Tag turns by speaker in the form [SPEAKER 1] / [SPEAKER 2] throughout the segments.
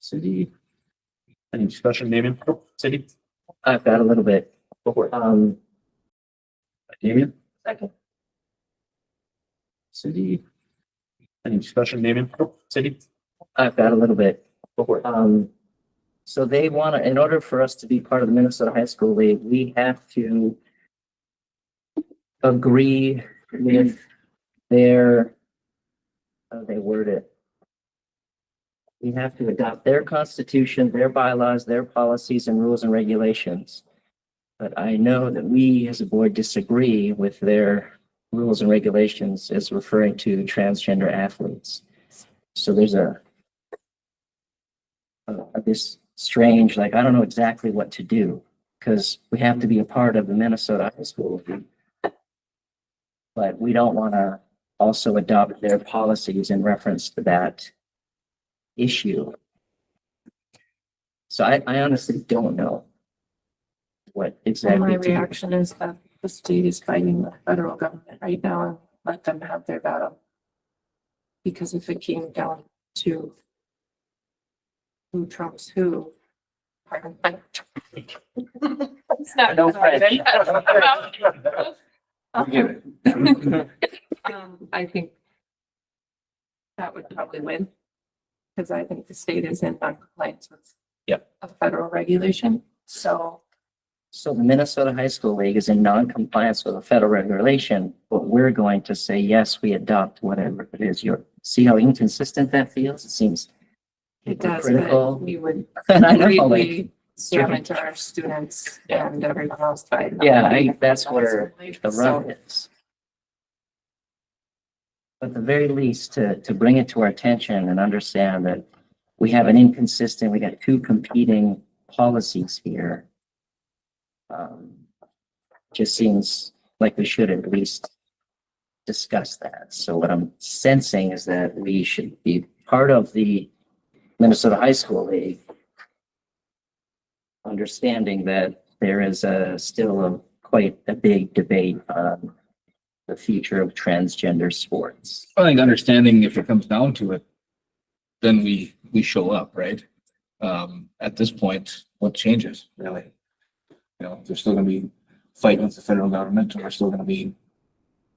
[SPEAKER 1] City. Any discussion, Damien? City?
[SPEAKER 2] I've got a little bit.
[SPEAKER 1] Go for it. Damien?
[SPEAKER 2] Second.
[SPEAKER 1] City. Any discussion, Damien? City?
[SPEAKER 2] I've got a little bit.
[SPEAKER 1] Go for it.
[SPEAKER 2] So they want to, in order for us to be part of the Minnesota High School League, we have to agree with their, how do they word it? We have to adopt their constitution, their bylaws, their policies and rules and regulations. But I know that we as a board disagree with their rules and regulations as referring to transgender athletes. So there's this strange, like, I don't know exactly what to do because we have to be a part of the Minnesota High School League. But we don't want to also adopt their policies in reference to that issue. So I honestly don't know what exactly.
[SPEAKER 3] My
[SPEAKER 2] to do.
[SPEAKER 3] reaction is that the state is fighting the federal government right now and let them have their battle. Because if it came down to who trumps who, pardon, it's not
[SPEAKER 2] No
[SPEAKER 3] what
[SPEAKER 2] French.
[SPEAKER 3] I
[SPEAKER 1] Get it.
[SPEAKER 3] I think that would probably win. Because I think the state is in non-compliance with a federal regulation. So
[SPEAKER 2] So the Minnesota High School League is in non-compliance with a federal regulation, but we're going to say, yes, we adopt whatever it is. See how inconsistent that feels? It seems
[SPEAKER 3] it does,
[SPEAKER 2] hypocritical.
[SPEAKER 3] but we would
[SPEAKER 2] And I know, like,
[SPEAKER 3] really damage our students and everyone else by. not
[SPEAKER 2] yeah,
[SPEAKER 3] being
[SPEAKER 2] that's where the
[SPEAKER 3] so-
[SPEAKER 2] rub is. But at the very least, to bring it to our attention and understand that we have an inconsistent, we got two competing policies here. Just seems like we should at least discuss that. So what I'm sensing is that we should be part of the Minnesota High School League, understanding that there is still quite a big debate on the future of transgender sports.
[SPEAKER 4] I think understanding if it comes down to it, then we show up, right? At this point, what changes really? You know, they're still gonna be fighting with the federal government and we're still gonna be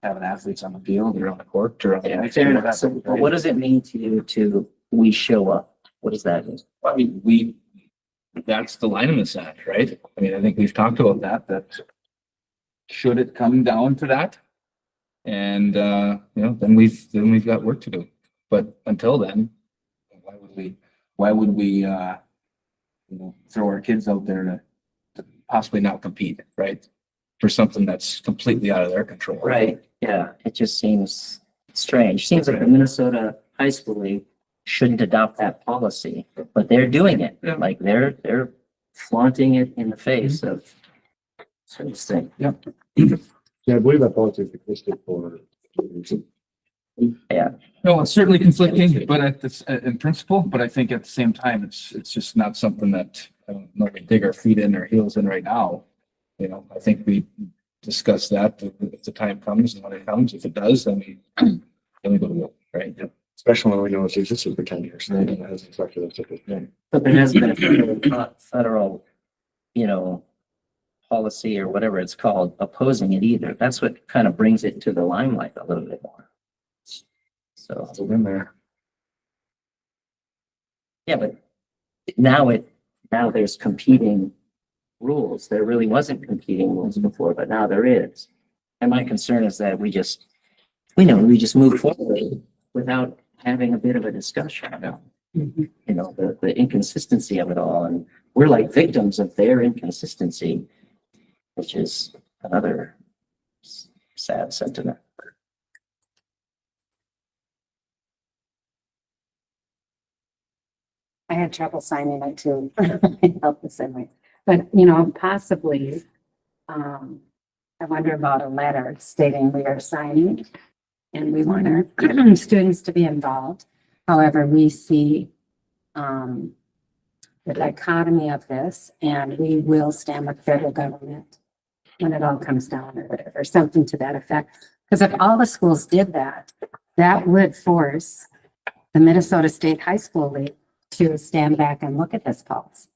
[SPEAKER 4] having athletes on the field or on the court or on the ice.
[SPEAKER 2] Fair enough. So what does it mean to you to we show up? What does that mean?
[SPEAKER 4] I mean, that's the line in the sand, right? I mean, I think we've talked about that should it come down to that? And, you know, then we've got work to do. But until then, why would we, you know, throw our kids out there to possibly not compete, right? For something that's completely out of their control.
[SPEAKER 2] Right. Yeah. It just seems strange. Seems like the Minnesota High School League shouldn't adopt that policy, but they're doing it.
[SPEAKER 4] Yeah.
[SPEAKER 2] Like they're flaunting it in the face of sort of thing.
[SPEAKER 5] Yeah, I believe that policy existed for.
[SPEAKER 2] Yeah.
[SPEAKER 4] No, it's certainly conflicting, but at this, in principle, but I think at the same time, it's just not something that, I don't know, we dig our feet in or heels in right now. You know, I think we discuss that if the time comes and when it comes, if it does, then we go to it, right?
[SPEAKER 5] Especially when we know it's existed for 10 years and it hasn't affected us at this point.
[SPEAKER 2] But there hasn't been a federal, you know, policy or whatever it's called opposing it either. That's what kind of brings it to the limelight a little bit more. So,
[SPEAKER 5] It's in there.
[SPEAKER 2] yeah, but now there's competing rules. There really wasn't competing rules before, but now there is. And my concern is that we just move forward without having a bit of a discussion about, you know, the inconsistency of it all. And we're like victims of their inconsistency, which is another sad sentiment.
[SPEAKER 6] I had trouble signing it too. It helped the same way. But, you know, possibly, I wonder about a letter stating we are signing and we want our students to be involved. However, we see the dichotomy of this and we will stand with the federal government when it all comes down or something to that effect. Because if all the schools did that, that would force the Minnesota State High School League to stand back and look at this policy.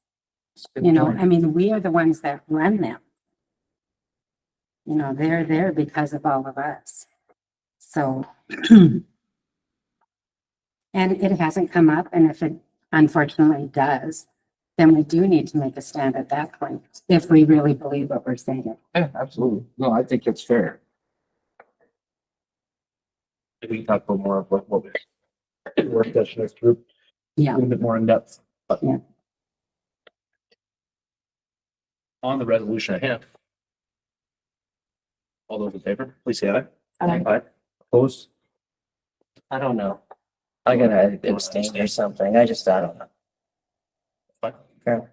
[SPEAKER 6] You know, I mean, we are the ones that run them. You know, they're there because of all of us. So, and it hasn't come up, and if it unfortunately does, then we do need to make a stand at that point, if we really believe what we're saying.
[SPEAKER 4] Yeah, absolutely. No, I think it's fair.
[SPEAKER 1] We can talk about more of what we work session next group, a
[SPEAKER 6] Yeah,
[SPEAKER 1] little bit more in depth. But
[SPEAKER 6] Yeah.
[SPEAKER 1] on the resolution at hand. All those in favor, please say aye.
[SPEAKER 3] Aye.
[SPEAKER 1] Opposed?
[SPEAKER 2] I don't know. I gotta abstain or something. I don't know.
[SPEAKER 1] Fine.
[SPEAKER 2] Okay.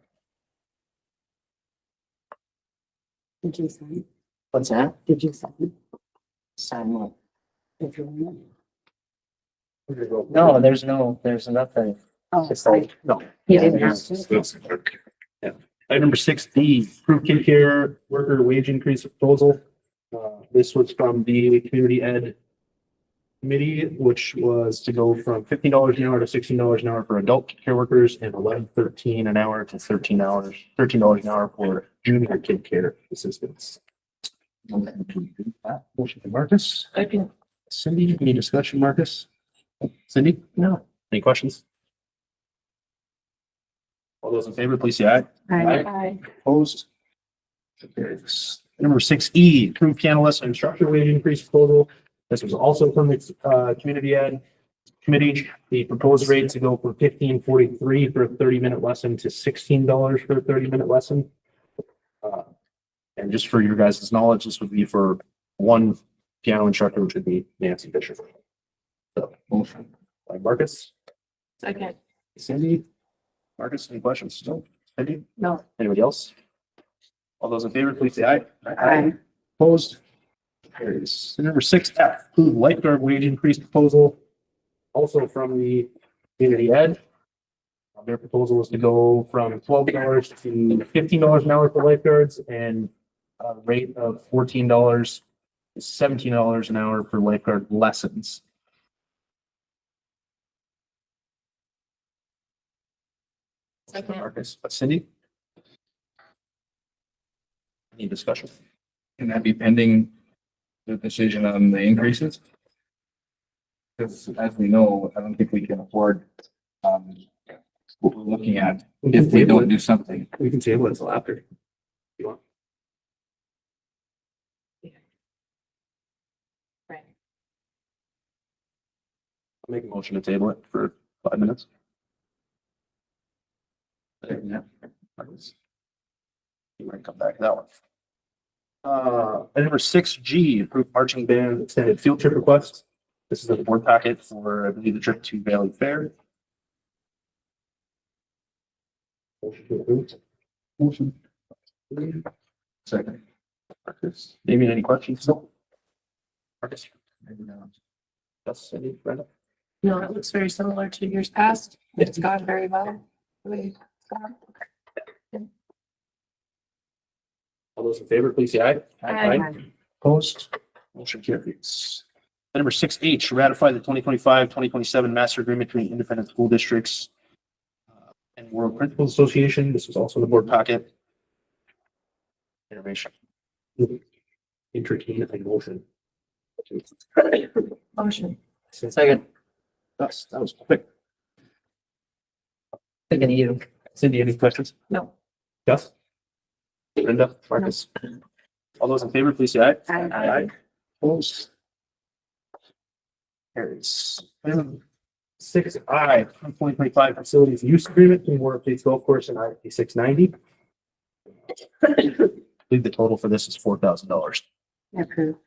[SPEAKER 6] did you sign?
[SPEAKER 2] What's that?
[SPEAKER 6] Did you sign?
[SPEAKER 2] Sign what?
[SPEAKER 6] Did you?
[SPEAKER 2] No, there's nothing.
[SPEAKER 6] Oh,
[SPEAKER 2] It's like,
[SPEAKER 1] No.
[SPEAKER 6] you didn't have to.
[SPEAKER 1] Item number 6D, approve kid care worker wage increase proposal. This was from the community ed committee, which was to go from $15 an hour to $16 an hour for adult kid care workers and $11.13 an hour to $13 an hour for junior kid care assistants. Motion to Marcus. Cindy, any discussion, Marcus? Cindy?
[SPEAKER 2] no.
[SPEAKER 1] Any questions? All those in favor, please say aye.
[SPEAKER 3] Aye.
[SPEAKER 1] Opposed? Carries. Number 6E, approve piano lesson instructor wage increase proposal. This was also from the community ed committee. The proposed rate to go from $15.43 for a 30-minute lesson to $16 for a 30-minute lesson. And just for your guys' knowledge, this would be for one piano instructor, which would be Nancy Fisher. So, motion by Marcus.
[SPEAKER 3] Second.
[SPEAKER 1] Cindy? Marcus, any questions? No. Cindy?
[SPEAKER 3] No.
[SPEAKER 1] Anybody else? All those in favor, please say aye.
[SPEAKER 6] Aye.
[SPEAKER 1] Opposed? Carries. And number 6F, approve lifeguard wage increase proposal. Also from the community ed. Their proposal was to go from $12 to $15 an hour for lifeguards and a rate of $14 to $17 an hour for lifeguard lessons.
[SPEAKER 3] Second.
[SPEAKER 1] Marcus, Cindy? Any discussion?
[SPEAKER 4] Can that be pending the decision on the increases? Because as we know, I don't think we can afford, what we're looking at if we don't do something.
[SPEAKER 1] We can table it until after. If you want.
[SPEAKER 3] Right.
[SPEAKER 1] I'll make a motion to table it for 5 minutes. Yeah. You might come back to that one. Item number 6G, approved marching band extended field trip request. This is a board packet for, I believe, the trip to Valley Fair. Motion to approve. Motion.
[SPEAKER 4] Second.
[SPEAKER 1] Marcus, Damien, any questions? No. Marcus? That's Cindy, Brenda?
[SPEAKER 3] No, it looks very similar to years past. It's gone very well. It's gone.
[SPEAKER 1] All those in favor, please say aye.
[SPEAKER 3] Aye.
[SPEAKER 1] Opposed? Motion carries. Item number 6H, ratify the 2025-2027 master agreement between independent school districts and World Principals Association. This was also in the board packet. Innovation. Entertain a motion.
[SPEAKER 3] Motion.
[SPEAKER 2] Second.
[SPEAKER 1] That was quick.
[SPEAKER 2] Thinking of you.
[SPEAKER 1] Cindy, any questions?
[SPEAKER 3] No.
[SPEAKER 1] Gus? Brenda? Marcus? All those in favor, please say aye.
[SPEAKER 6] Aye.
[SPEAKER 1] Opposed? Carries. Item 6I, 2025 facilities use agreement between Warren Place Golf Course and IP 690. I believe the total for this is $4,000.
[SPEAKER 6] Approved.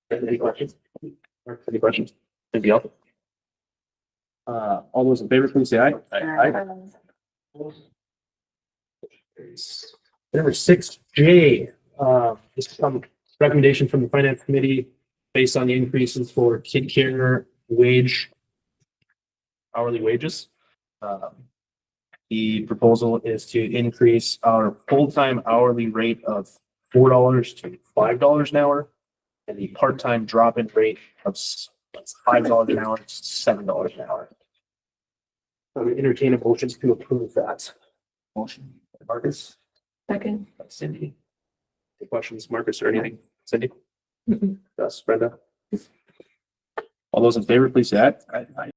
[SPEAKER 1] Any questions? Any questions? Anybody else? All those in favor, please say aye. Number 6J, this is some recommendation from the finance committee based on the increases for kid care hourly wages. The proposal is to increase our full-time hourly rate of $4 to $5 an hour. And the part-time drop-in rate of $5 an hour to $7 an hour. I would entertain a motion to approve that.
[SPEAKER 4] Motion.
[SPEAKER 1] Marcus,
[SPEAKER 3] Second.
[SPEAKER 1] Cindy. Any questions, Marcus, or anything? Cindy?
[SPEAKER 3] Mhm.
[SPEAKER 1] Yes, Brenda? All those in favor, please say aye. Aye.